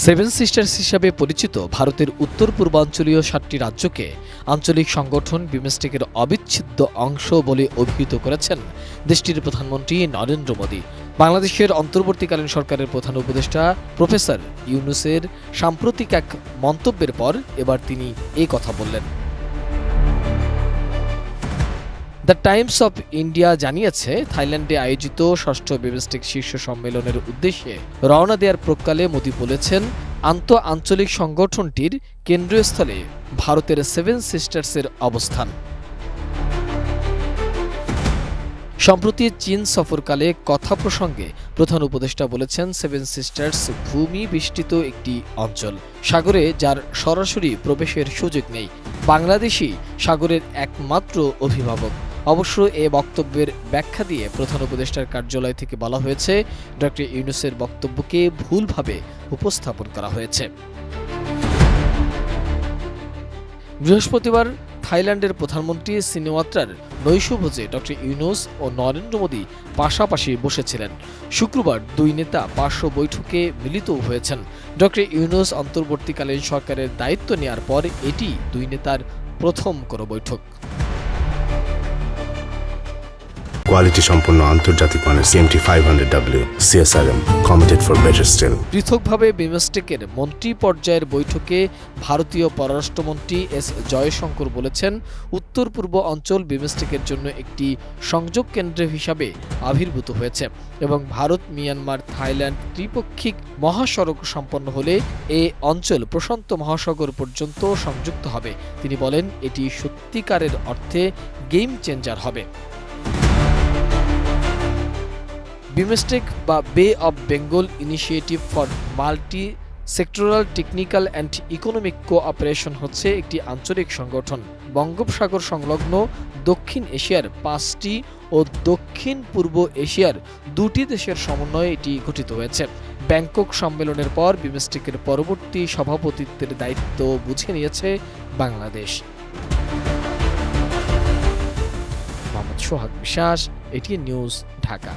Seven sisters হিসাবে পরিচিত ভারতের উত্তর পূর্বাঞ্চলীয় ৭টি রাজ্যকে আঞ্চলিক সংগঠন বিমস্টেকের অবিচ্ছেদ্য অংশ বলে অভিহিত করেছেন দেশটির প্রধানমন্ত্রী নরেন্দ্র মোদী। বাংলাদেশের অন্তর্বর্তীকালীন সরকারের প্রধান উপদেষ্টা প্রফেসর ইউনূসের সাম্প্রতিক এক মন্তব্যের পর এবার তিনি এই কথা বললেন। দ্য টাইমস অফ ইন্ডিয়া জানিয়েছে, থাইল্যান্ডে আয়োজিত ষষ্ঠ বিমস্টেক শীর্ষ সম্মেলনের উদ্দেশ্যে রওনা দেওয়ার প্রাক্কালে মোদী বলেছেন, আঞ্চলিক সংগঠনটির কেন্দ্রস্থলে ভারতের সেভেন সিস্টার্সের অবস্থান। সম্প্রতি চীন সফরকালে কথা প্রসঙ্গে প্রধান উপদেষ্টা বলেছেন, সেভেন সিস্টার্স ভূমি বেষ্টিত একটি অঞ্চল, সাগরে যার সরাসরি প্রবেশের সুযোগ নেই। বাংলাদেশই সাগরের একমাত্র অভিভাবক। অবশ্য এ বক্তব্যের ব্যাখ্যা দিয়ে প্রধান উপদেষ্টার কার্যালয় থেকে বলা হয়েছে, ড. ইউনূসের বক্তব্যকে ভুলভাবে উপস্থাপন করা হয়েছে। বৃহস্পতিবার থাইল্যান্ডের প্রধানমন্ত্রী সিনেওয়াত্রার নৈশভোজে ড. ইউনূস ও নরেন্দ্র মোদী পাশাপাশি বসেছিলেন। শুক্রবার দুই নেতা পার্শ্ব বৈঠকে মিলিত হয়েছেন। ড. ইউনূস অন্তর্বর্তীকালীন সরকারের দায়িত্ব নেয়ার পর এটি দুই নেতার প্রথম কোনো বৈঠক। কোয়ালিটি সম্পন্ন আন্তর্জাতিক মানের CMT500W CSRM committed for better still। পৃথকভাবে বিমস্টেকের মন্ত্রী পর্যায়ের বৈঠকে ভারতীয় পররাষ্ট্রমন্ত্রী এস জয়শঙ্কর বলেছেন, উত্তর পূর্ব অঞ্চল বিমস্টেকের জন্য একটি সংযোগ কেন্দ্র হিসাবে আবির্ভূত হয়েছে এবং ভারত, মিয়ানমার, থাইল্যান্ড ত্রিপাক্ষিক মহাসড়ক সম্পন্ন হলে এ অঞ্চল প্রশান্ত মহাসাগর পর্যন্ত সংযুক্ত হবে। তিনি বলেন, এটি সত্যিকারের অর্থে গেম চেঞ্জার হবে। বিমস্টেক বা বে of Bengal initiative for multi sectoral technical and economic cooperation হচ্ছে একটি আঞ্চলিক সংগঠন। বঙ্গোপসাগর সংলগ্ন দক্ষিণ এশিয়ার 5টি ও দক্ষিণ পূর্ব এশিয়ার 2টি দেশের সমন্বয়ে এটি গঠিত হয়েছে। ব্যাংকক সম্মেলনের পর বিমস্টেকের পরবর্তী সভাপতিত্বের দায়িত্ব বুঝে নিয়েছে বাংলাদেশ। মোহাম্মদ সোহাগ বিশ্বাস, এটিএন নিউজ, ঢাকা।